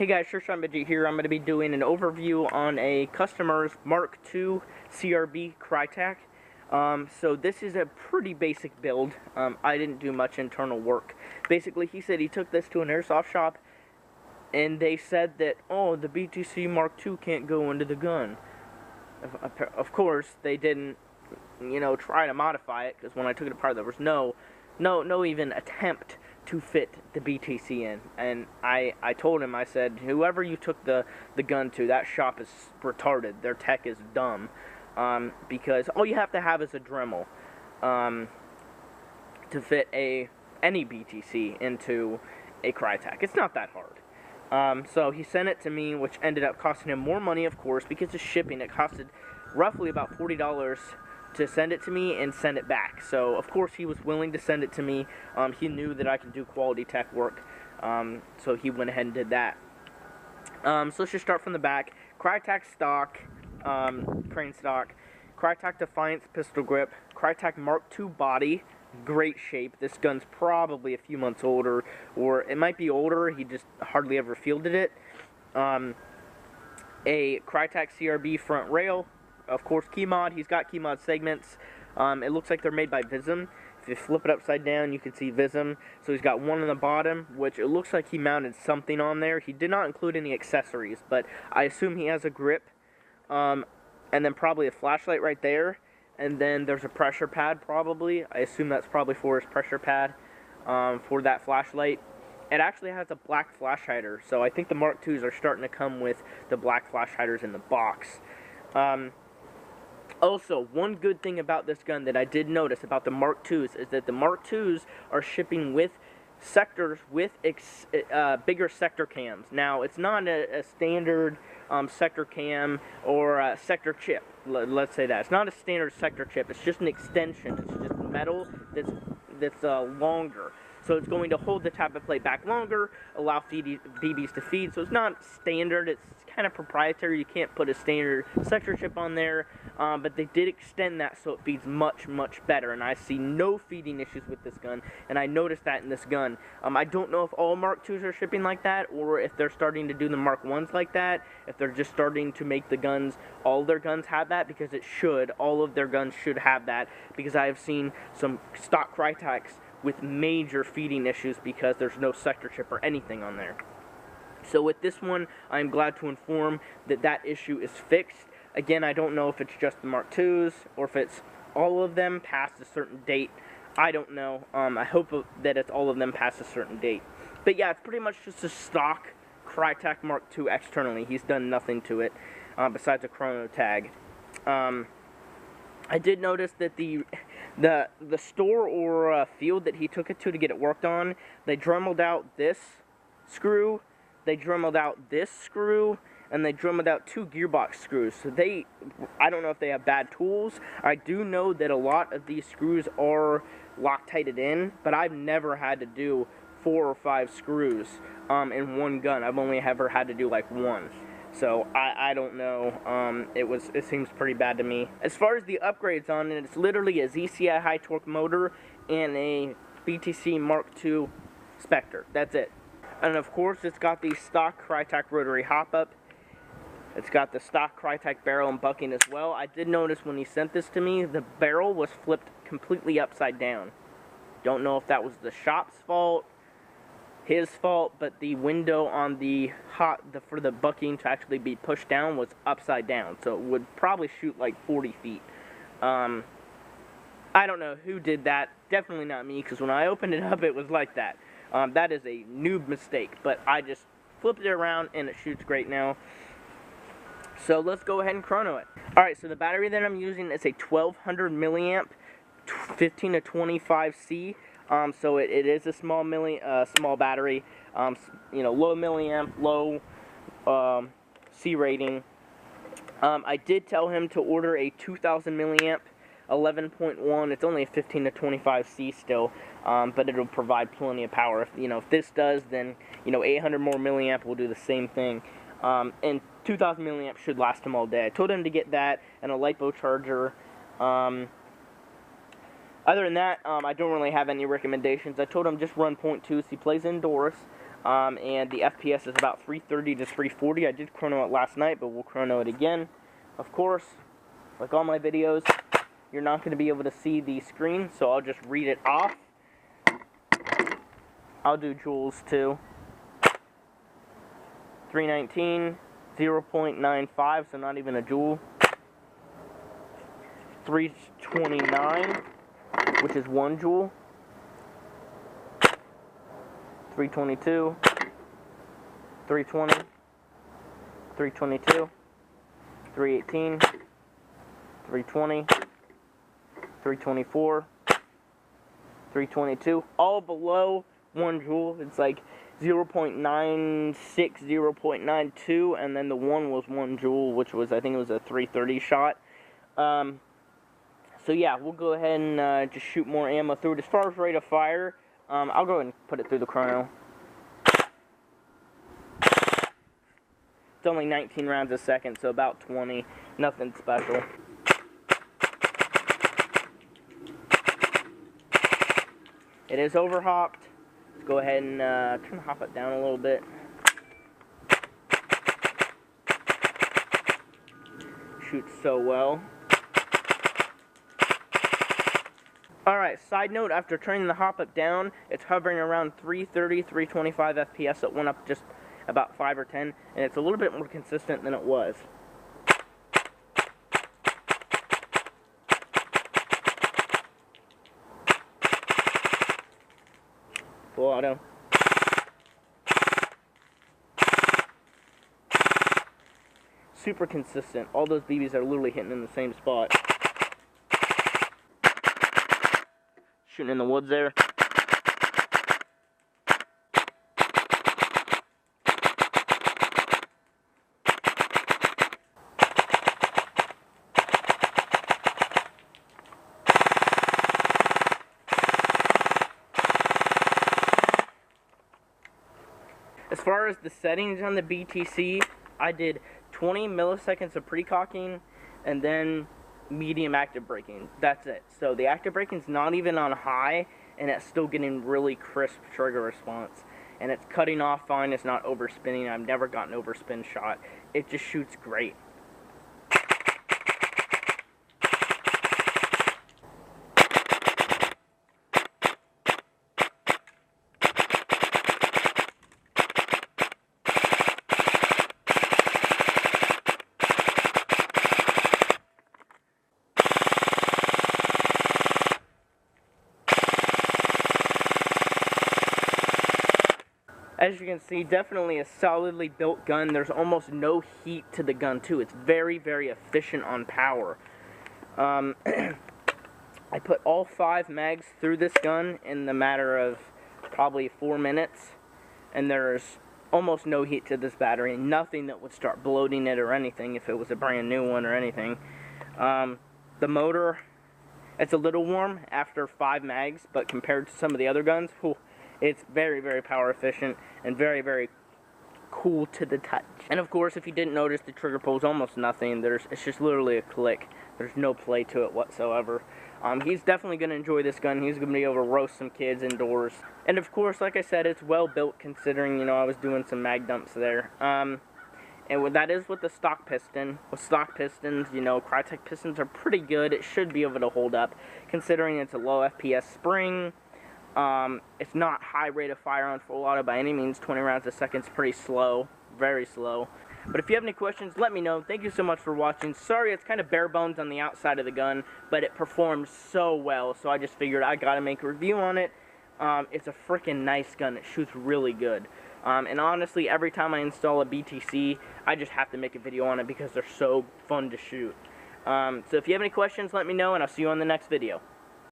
Hey guys, Midget here. I'm going to be doing an overview on a customer's Mark II CRB KRYTAC. So this is a pretty basic build. I didn't do much internal work. Basically, he said he took this to an airsoft shop, and they said that, oh, the BTC Mark II can't go into the gun. Of course, they didn't, try to modify it, because when I took it apart, there was no even attempt to fit the BTC in. And I told him, I said, whoever you took the gun to, that shop is retarded. Their tech is dumb. Because all you have to have is a Dremel to fit any BTC into a KRYTAC. It's not that hard. So he sent it to me, which ended up costing him more money, of course, because of shipping. It costed roughly about $40 to send it to me and send it back. So of course he was willing to send it to me. He knew that I could do quality tech work, so he went ahead and did that. So let's just start from the back. KRYTAC stock, crane stock, KRYTAC Defiance pistol grip, KRYTAC Mark II body, great shape. This gun's probably a few months older, or it might be older, he just hardly ever fielded it. A KRYTAC CRB front rail, of course key mod. He's got key mod segments. It looks like they're made by Vism. If you flip it upside down, you can see Vism. So he's got one on the bottom, which it looks like he mounted something on there. He did not include any accessories, but I assume he has a grip, and then probably a flashlight right there, and then there's a pressure pad probably. I assume that's probably for his pressure pad for that flashlight. It actually has a black flash hider, so I think the Mark IIs are starting to come with the black flash hiders in the box. Also, one good thing about this gun that I did notice about the Mark IIs is that the Mark IIs are shipping with sectors with bigger sector cams. Now, it's not a standard sector cam or a sector chip. Let's say that. It's not a standard sector chip. It's just an extension. It's just metal that's longer. So it's going to hold the top of plate back longer, allow BBs to feed. So it's not standard. It's kind of proprietary. You can't put a standard sector chip on there, but they did extend that so it feeds much, much better. And I see no feeding issues with this gun, and I noticed that in this gun. I don't know if all Mark IIs are shipping like that, or if they're starting to do the Mark Is like that, if they're just starting to make the guns, all their guns have that, because it should. All of their guns should have that, because I have seen some stock KRYTACs with major feeding issues because there's no sector chip or anything on there. So with this one, I'm glad to inform that that issue is fixed. Again, I don't know if it's just the Mark IIs or if it's all of them past a certain date. I don't know. I hope that it's all of them past a certain date. But yeah, it's pretty much just a stock KRYTAC Mark II externally. He's done nothing to it besides a chrono tag. I did notice that the store or field that he took it to get it worked on, they dremeled out this screw, they dremeled out this screw, and they dremeled out 2 gearbox screws. So I don't know if they have bad tools. I do know that a lot of these screws are Loctited in, but I've never had to do 4 or 5 screws in one gun. I've only ever had to do like 1. So I don't know. It seems pretty bad to me. As far as the upgrades on it, it's literally a ZCI high torque motor and a BTC Mark II Spectre. That's it. And of course, it's got the stock KRYTAC rotary hop up. It's got the stock KRYTAC barrel and bucking as well. I did notice when he sent this to me, the barrel was flipped completely upside down. Don't know if that was the shop's fault, his fault, but the window on for the bucking to actually be pushed down was upside down, so it would probably shoot like 40 feet. I don't know who did that. Definitely not me, because when I opened it up, it was like that. That is a noob mistake, but I just flipped it around and it shoots great now. So let's go ahead and chrono it. Alright, so the battery that I'm using is a 1200 milliamp 15 to 25C. So it is a small battery, low milliamp, low C rating. I did tell him to order a 2000 milliamp 11.1. It's only a 15 to 25C still, but it'll provide plenty of power. If this does, then 800 more milliamp will do the same thing. And 2000 milliamp should last him all day. I told him to get that and a lipo charger. Other than that, I don't really have any recommendations. I told him just run .2s. He plays indoors. and the FPS is about 330 to 340. I did chrono it last night, but we'll chrono it again. Of course, like all my videos, you're not going to be able to see the screen, so I'll just read it off. I'll do joules too. 319, 0.95, so not even a joule. 329, which is 1 joule. 322, 320, 322, 318, 320, 324, 322, all below 1 joule. It's like 0.96, 0.92, and then the 1 was 1 joule, which was, I think it was a 330 shot. So yeah, we'll go ahead and just shoot more ammo through it. As far as rate of fire, I'll go ahead and put it through the chrono. It's only 19 rounds a second, so about 20. Nothing special. It is overhopped. Let's go ahead and turn the hop up down a little bit. Shoots so well. Alright, side note, after turning the hop up down, it's hovering around 330, 325 FPS. It went up just about 5 or 10, and it's a little bit more consistent than it was. Full auto. Super consistent. All those BBs are literally hitting in the same spot. Shooting in the woods there. As far as the settings on the BTC, I did 20 milliseconds of precocking and then medium active braking. That's it. So the active braking's not even on high, and it's still getting really crisp trigger response. And it's cutting off fine, it's not overspinning. I've never gotten overspin shot. It just shoots great. As you can see, definitely a solidly built gun. There's almost no heat to the gun too. It's very, very efficient on power. I put all 5 mags through this gun in the matter of probably 4 minutes, and there's almost no heat to this battery. Nothing that would start bloating it or anything if it was a brand new one or anything. The motor, it's a little warm after 5 mags, but compared to some of the other guns, whew, it's very, very power efficient and very, very cool to the touch. And of course, if you didn't notice, the trigger pull is almost nothing. It's just literally a click. There's no play to it whatsoever. He's definitely going to enjoy this gun. He's going to be able to roast some kids indoors. And of course, like I said, it's well built considering, you know, I was doing some mag dumps there. And that is with the stock piston. With stock pistons, you know, KRYTAC pistons are pretty good. It should be able to hold up considering it's a low FPS spring. It's not high rate of fire on full auto by any means. 20 rounds a second is pretty slow, very slow. But if you have any questions, let me know. Thank you so much for watching. Sorry, it's kind of bare bones on the outside of the gun, but it performs so well, so I just figured I gotta make a review on it. It's a freaking nice gun. It shoots really good. And honestly, every time I install a BTC, I just have to make a video on it because they're so fun to shoot. So if you have any questions, let me know, and I'll see you on the next video.